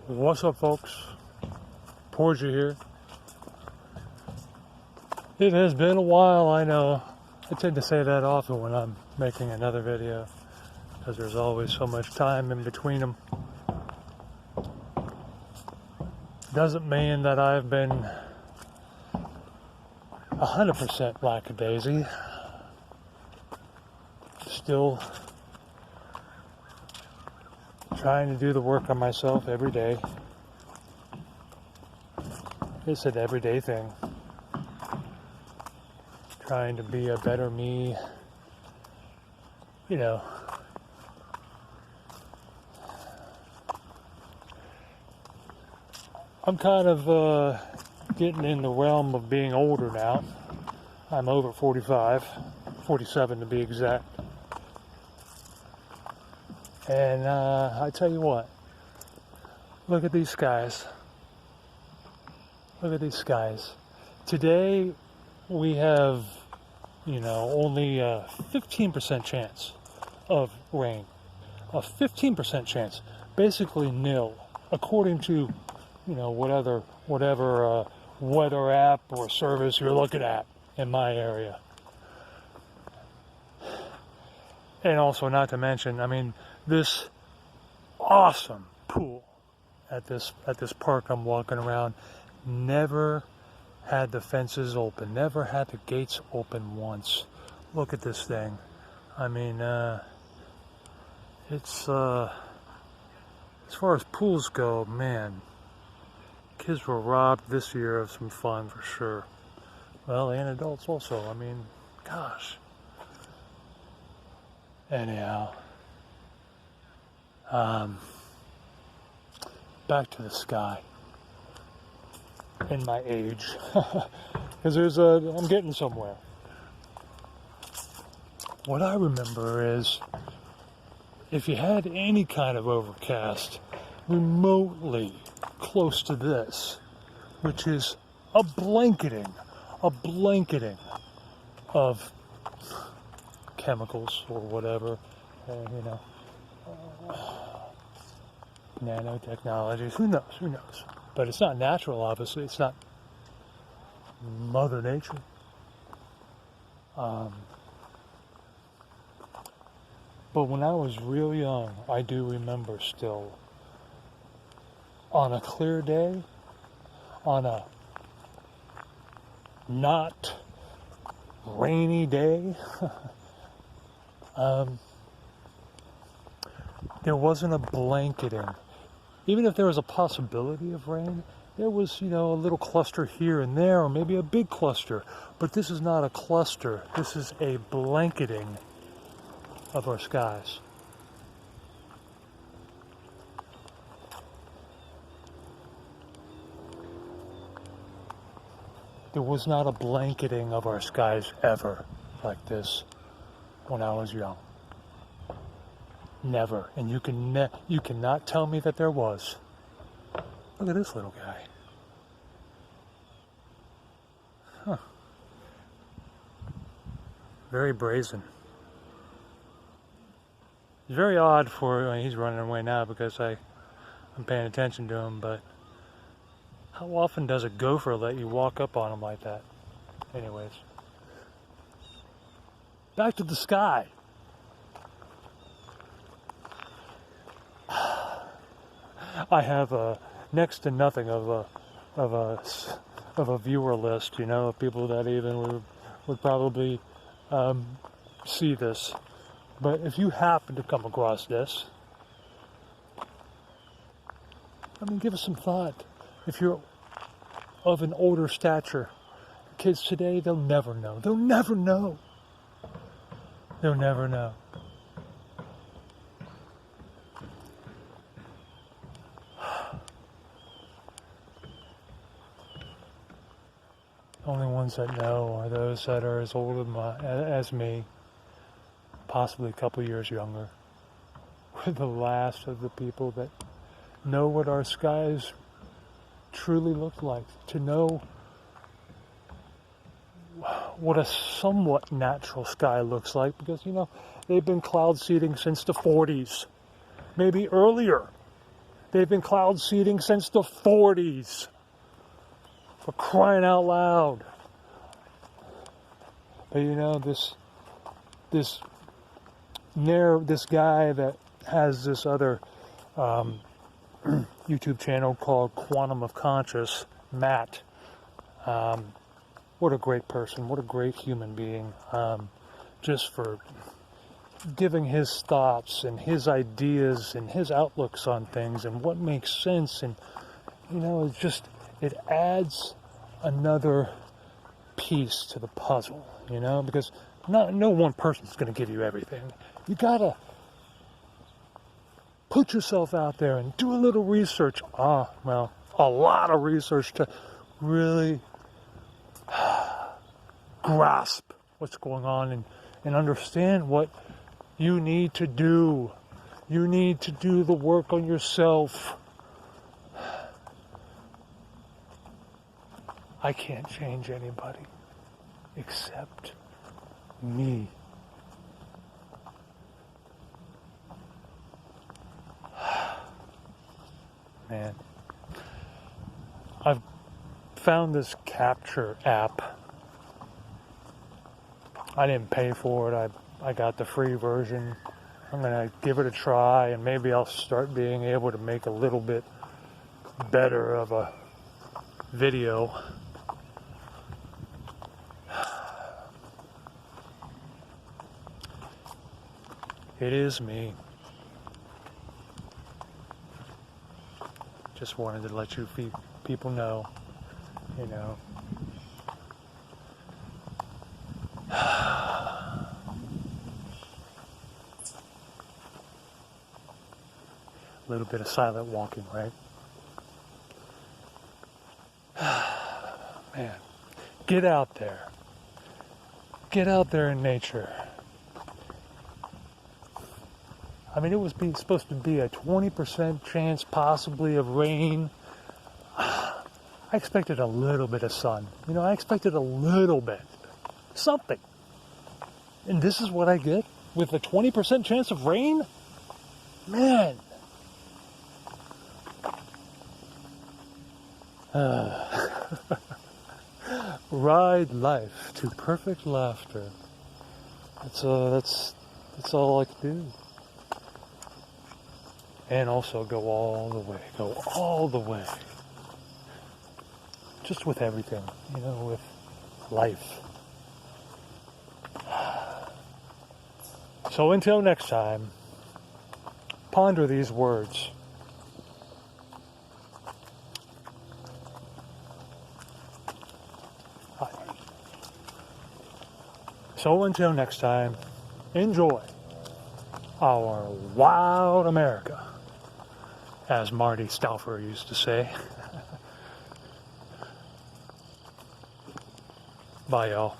What's up, folks? Porgia here. It has been a while, I know. I tend to say that often when I'm making another video because there's always so much time in between them. Doesn't mean that I've been 100% lackadaisy. Still trying to do the work on myself every day. It's an everyday thing. Trying to be a better me, you know. I'm kind of getting in the realm of being older now. I'm over 45, 47 to be exact. And I tell you what, look at these skies. Look at these skies. Today we have, only a 15% chance of rain. A 15% chance. Basically nil, according to, whatever weather app or service you're looking at in my area. And also, not to mention, this awesome pool at this park I'm walking around never had the fences open, never had the gates open once. Look at this thing. It's as far as pools go, man, kids were robbed this year of some fun for sure. Well, and adults also. Gosh. Anyhow, back to the sky in my age, because I'm getting somewhere. What I remember is, if you had any kind of overcast remotely close to this, which is a blanketing of chemicals or whatever, nanotechnologies, who knows? But it's not natural, obviously. It's not Mother Nature. But when I was real young, I do remember still, on a clear day, on a not rainy day, there wasn't a blanketing. Even if there was a possibility of rain, there was, a little cluster here and there, or maybe a big cluster. But this is not a cluster. This is a blanketing of our skies. There was not a blanketing of our skies ever like this when I was young. Never. And you cannot tell me that there was. Look at this little guy. Huh. Very brazen. It's very odd he's running away now because I'm paying attention to him, but how often does a gopher let you walk up on him like that? Anyways. Back to the sky. I have next to nothing of a viewer list, of people that even would probably see this. But if you happen to come across this, give it some thought. If you're of an older stature, kids today, they'll never know. They'll never know. They'll never know. The only ones that know are those that are as old as me, possibly a couple years younger. We're the last of the people that know what our skies truly look like, to know what a somewhat natural sky looks like, because, they've been cloud seeding since the 40s, maybe earlier. They've been cloud seeding since the 40s. For crying out loud. But you know, this guy that has this other YouTube channel called Quantum of Conscious, Matt. What a great person, what a great human being. Just for giving his thoughts and his ideas and his outlooks on things and what makes sense. And, you know, it adds another piece to the puzzle, you know, because no one person's going to give you everything. You got to put yourself out there and do a little research. A lot of research to really grasp what's going on and understand what you need to do. You need to do the work on yourself. I can't change anybody except me. Man, I've found this Capture app. I didn't pay for it. I got the free version. I'm gonna give it a try, and maybe I'll start being able to make a little bit better of a video. It is me. Just wanted to let you people know, you know. A little bit of silent walking, right? Man, get out there. Get out there in nature. I mean, it was supposed to be a 20% chance possibly of rain. I expected a little bit of sun. You know, I expected a little bit. Something. And this is what I get with a 20% chance of rain? Man. Ride life to perfect laughter. That's all I can do. And also go all the way. Just with everything, you know, with life. So until next time, ponder these words. So until next time, enjoy our wild America, as Marty Stauffer used to say. Bye, y'all.